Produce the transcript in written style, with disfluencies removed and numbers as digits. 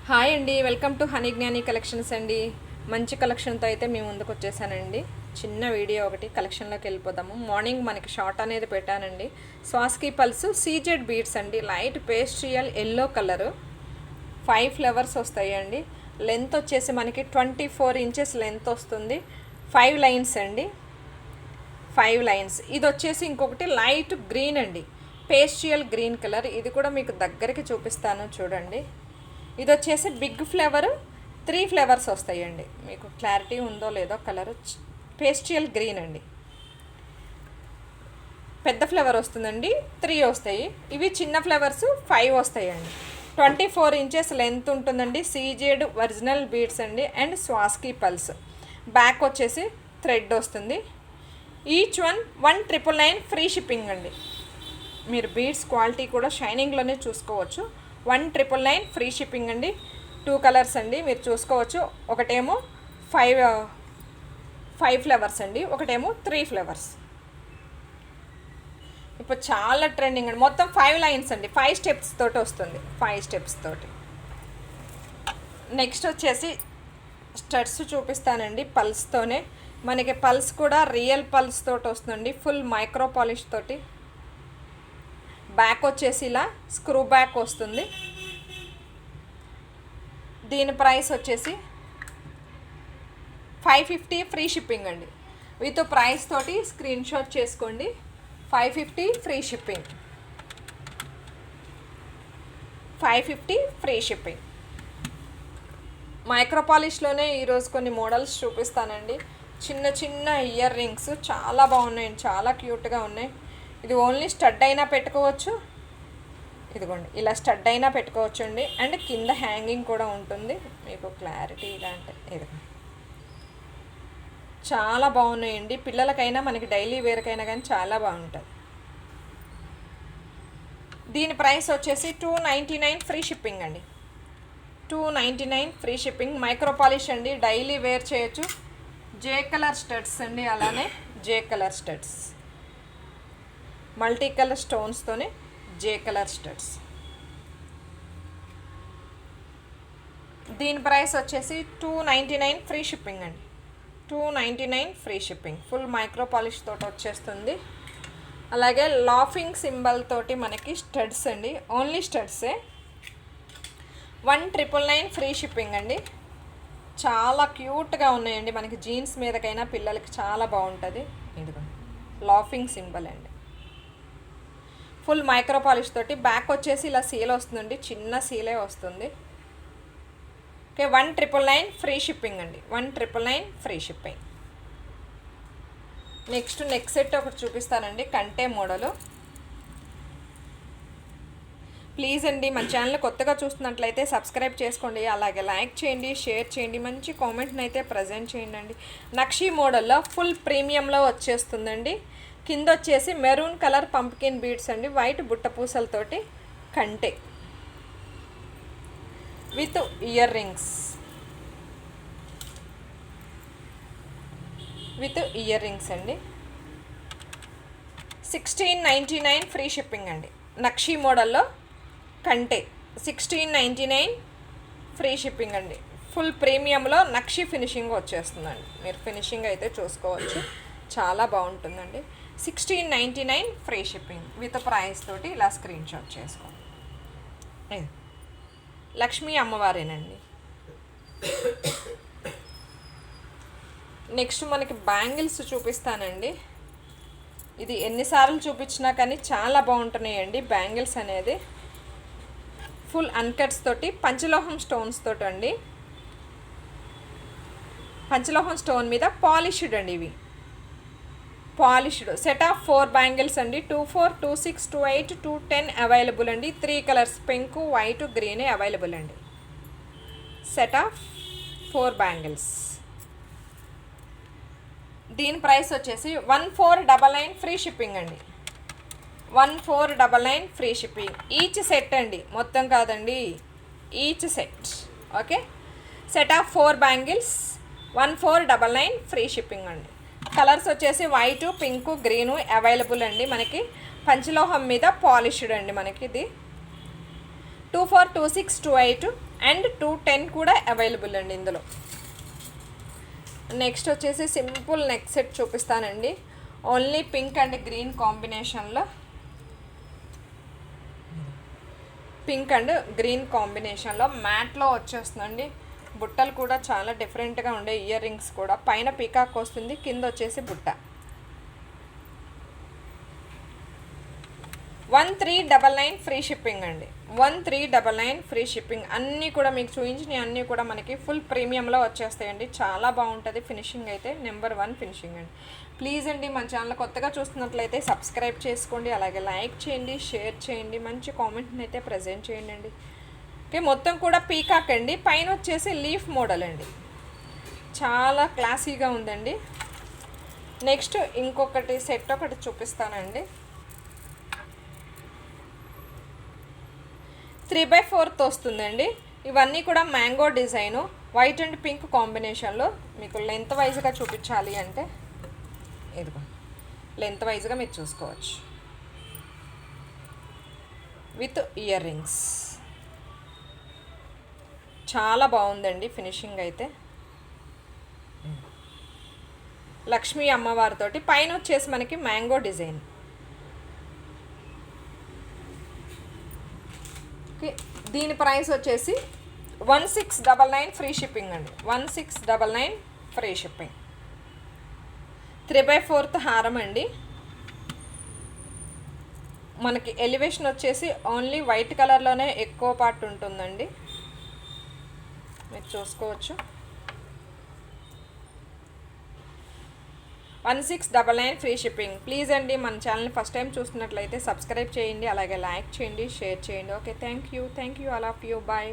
Hi అండి, welcome to honey జ్ఞాని collections అండి. మంచి కలెక్షన్తో అయితే మేము ముందుకు వచ్చేసానండి. చిన్న వీడియో ఒకటి కలెక్షన్లోకి వెళ్ళిపోదాము. మార్నింగ్ మనకి షార్ట్ అనేది పెట్టానండి. స్వాస్కి పల్స్ సీజెడ్ బీడ్స్ అండి, లైట్ పేస్ట్రియల్ ఎల్లో కలరు, 5 ఫ్లవర్స్ వస్తాయండి. లెంత్ వచ్చేసి మనకి 24 ఇంచెస్ లెంత్ వస్తుంది. 5 లైన్స్ అండి, 5 లైన్స్. ఇది వచ్చేసి ఇంకొకటి లైట్ గ్రీన్ అండి, పేస్ట్రియల్ గ్రీన్ కలర్. ఇది కూడా మీకు దగ్గరికి చూపిస్తాను చూడండి. ఇది వచ్చేసి బిగ్ ఫ్లేవర్, 3 ఫ్లేవర్స్ వస్తాయండి. మీకు క్లారిటీ ఉందో లేదో కలర్, పేస్ట్రియల్ గ్రీన్ అండి. పెద్ద ఫ్లేవర్ వస్తుందండి, 3 వస్తాయి. ఇవి చిన్న ఫ్లేవర్స్ 5 వస్తాయండి. 24 ఇంచెస్ లెంత్ ఉంటుందండి. సీజెడ్ ఒరిజినల్ బీడ్స్ అండి అండ్ స్వాస్కి పల్స్. బ్యాక్ వచ్చేసి థ్రెడ్ వస్తుంది. ఈచ్ వన్ 1,999 ఫ్రీ షిప్పింగ్ అండి. మీరు బీడ్స్ క్వాలిటీ కూడా షైనింగ్లోనే చూసుకోవచ్చు. 1,999 ఫ్రీ షిప్పింగ్ అండి. 2 కలర్స్ అండి, మీరు చూసుకోవచ్చు. ఒకటేమో 5 ఫ్లేవర్స్ అండి, ఒకటేమో 3 ఫ్లేవర్స్. ఇప్పుడు చాలా ట్రెండింగ్ అండి. మొత్తం 5 లైన్స్ అండి, 5 స్టెప్స్ తోటి వస్తుంది, 5 స్టెప్స్ తోటి. నెక్స్ట్ వచ్చేసి స్టడ్స్ చూపిస్తానండి పల్స్తోనే. మనకి పల్స్ కూడా రియల్ పల్స్ తోటి వస్తుందండి, ఫుల్ మైక్రో పాలిష్ తోటి. బ్యాక్ వచ్చేసి ఇలా స్క్రూ బ్యాక్ వస్తుంది. దీని ప్రైస్ వచ్చేసి 550 ఫ్రీ షిప్పింగ్ అండి. విత్ ప్రైస్ తోటి స్క్రీన్ షాట్ చేసుకోండి. 550 free shipping, 550 free shipping. Micro పాలిష్లోనే ఈరోజు కొన్ని మోడల్స్ చూపిస్తానండి. చిన్న చిన్న ఇయర్ రింగ్స్ చాలా బాగున్నాయండి, చాలా క్యూట్గా ఉన్నాయి. ఇది ఓన్లీ స్టడ్ అయినా పెట్టుకోవచ్చు. ఇదిగోండి, ఇలా స్టడ్ అయినా పెట్టుకోవచ్చు అండి. అండ్ కింద హ్యాంగింగ్ కూడా ఉంటుంది. మీకు క్లారిటీ ఇలా అంటే ఇదిగోండి, చాలా బాగున్నాయండి. పిల్లలకైనా మనకి డైలీ వేర్కైనా కానీ చాలా బాగుంటుంది. దీని ప్రైస్ వచ్చేసి 299 ఫ్రీ షిప్పింగ్ అండి. 299 ఫ్రీ షిప్పింగ్. మైక్రో పాలిష్ అండి, డైలీ వేర్ చేయొచ్చు. జే కలర్ స్టడ్స్ అండి, అలానే జే కలర్ స్టడ్స్, మల్టీ కలర్ స్టోన్స్తోనే జే కలర్ స్టడ్స్. దీని ప్రైస్ వచ్చేసి 299 ఫ్రీ షిప్పింగ్ అండి. 299 free shipping. Full micro polish తోటి వచ్చేస్తుంది. అలాగే లాఫింగ్ సింబల్ తోటి మనకి స్టడ్స్ అండి, ఓన్లీ స్టడ్సే. 1,999 ఫ్రీ షిప్పింగ్ అండి. చాలా క్యూట్గా ఉన్నాయండి. మనకి జీన్స్ మీదకైనా పిల్లలకి చాలా బాగుంటుంది. ఇదిగో లాఫింగ్ సింబల్ అండి, ఫుల్ మైక్రో పాలిష్ తోటి. బ్యాక్ వచ్చేసి ఇలా సీల్ వస్తుందండి, చిన్న సీలే వస్తుంది. ఓకే, 1,999 ఫ్రీ షిప్పింగ్ అండి. 1,999 free shipping. Next neck set ఒకటి చూపిస్తానండి, కంటే మోడలు. ప్లీజ్ అండి, మన ఛానల్ కొత్తగా చూస్తున్నట్లయితే సబ్స్క్రైబ్ చేసుకోండి, అలాగే లైక్ చేయండి, షేర్ చేయండి, మంచి కామెంట్ని అయితే ప్రజెంట్ చేయండి అండి. నక్షీ మోడల్లో ఫుల్ ప్రీమియంలో వచ్చేస్తుందండి. కింద వచ్చేసి మెరూన్ కలర్ పంప్కిన్ బీడ్స్ అండి, వైట్ బుట్ట పూసలతోటి కంటే with ear rings, with ear rings అండి. 1699 ఫ్రీ షిప్పింగ్ అండి. నక్షీ మోడల్లో కంటే 1699 ఫ్రీ షిప్పింగ్ అండి. ఫుల్ ప్రీమియంలో నక్షీ ఫినిషింగ్ వచ్చేస్తుందండి. మీరు ఫినిషింగ్ అయితే చూసుకోవచ్చు, చాలా బాగుంటుందండి. 1699 ఫ్రీ షిప్పింగ్ విత్ ప్రైస్ తోటి ఇలా స్క్రీన్ షాట్ చేసుకోండి. లక్ష్మీ అమ్మవారేనండి. నెక్స్ట్ మనకి బ్యాంగిల్స్ చూపిస్తానండి. ఇది ఎన్నిసార్లు చూపించినా కానీ చాలా బాగుంటున్నాయండి బ్యాంగిల్స్ అనేది. ఫుల్ అన్కట్స్ తోటి పంచలోహం స్టోన్స్ తోటి అండి. పంచలోహం స్టోన్ మీద పాలిష్డ్ అండి. ఇవి పాలిష్డ్ సెట్ ఆఫ్ 4 బ్యాంగిల్స్ అండి. 24, 26, 28, 210 అవైలబుల్ అండి. 3 colours, pink, white, green available అండి. Set of 4 bangles. దీని ప్రైస్ వచ్చేసి 1499 ఫ్రీ షిప్పింగ్ అండి. 1499 ఫ్రీ షిప్పింగ్. ఈచ్ సెట్ అండి, మొత్తం కాదండి, each set. Okay, set of 4 bangles 1499 free shipping అండి. కలర్స్ వచ్చేసి వైట్, పింక్, గ్రీను అవైలబుల్ అండి. మనకి పంచలోహం మీద పాలిష్డ్ అండి. మనకి ఇది 24, 26, 28 అండ్ 210 కూడా అవైలబుల్ అండి ఇందులో. నెక్స్ట్ వచ్చేసి సింపుల్ నెక్ సెట్ చూపిస్తానండి. ఓన్లీ పింక్ అండ్ గ్రీన్ కాంబినేషన్లో, పింక్ అండ్ గ్రీన్ కాంబినేషన్లో మ్యాట్లో వచ్చేస్తుందండి. బుట్టలు కూడా చాలా డిఫరెంట్గా ఉండే ఇయర్ రింగ్స్ కూడా, పైన పీకాక్ వస్తుంది, కింద వచ్చేసి బుట్ట. 1399 ఫ్రీ షిప్పింగ్ అండి. 1399 ఫ్రీ షిప్పింగ్. అన్నీ కూడా మీకు చూపించినవి అన్నీ కూడా మనకి ఫుల్ ప్రీమియంలో వచ్చేస్తాయండి. చాలా బాగుంటుంది ఫినిషింగ్ అయితే, నెంబర్ 1 ఫినిషింగ్ అండి. ప్లీజ్ అండి మన ఛానల్ కొత్తగా చూస్తున్నట్లయితే సబ్స్క్రైబ్ చేసుకోండి, అలాగే లైక్ చేయండి, షేర్ చేయండి, మంచి కామెంట్ని అయితే ప్రజెంట్ చేయండి అండి. ఓకే, మొత్తం కూడా పీకాక్ అండి, పైన వచ్చేసి లీఫ్ మోడల్ అండి, చాలా క్లాసీగా ఉందండి. నెక్స్ట్ ఇంకొకటి సెట్ ఒకటి చూపిస్తానండి. 3/4 వస్తుందండి. ఇవన్నీ కూడా mango design, white and pink కాంబినేషన్లో. మీకు లెంత్ వైజ్గా చూపించాలి అంటే ఇదిగో లెంత్ వైజ్గా మీరు చూసుకోవచ్చు, విత్ ఇయర్ రింగ్స్. చాలా బాగుందండి ఫినిషింగ్ అయితే. లక్ష్మీ అమ్మవారితోటి, పైన వచ్చేసి మనకి మ్యాంగో డిజైన్. దీని ప్రైస్ వచ్చేసి 1699 ఫ్రీ షిప్పింగ్ అండి. 1699 ఫ్రీ షిప్పింగ్. 3/4 హారం అండి. మనకి ఎలివేషన్ వచ్చేసి ఓన్లీ వైట్ కలర్లోనే ఎక్కువ పార్ట్ ఉంటుందండి, మీరు చూసుకోవచ్చు. 1699 ఫ్రీ షిప్పింగ్. ప్లీజ్ అండి మన ఛానల్ని ఫస్ట్ టైం చూస్తున్నట్లయితే సబ్స్క్రైబ్ చేయండి, అలాగే లైక్ చేయండి, షేర్ చేయండి. Okay, thank you all of you. Bye.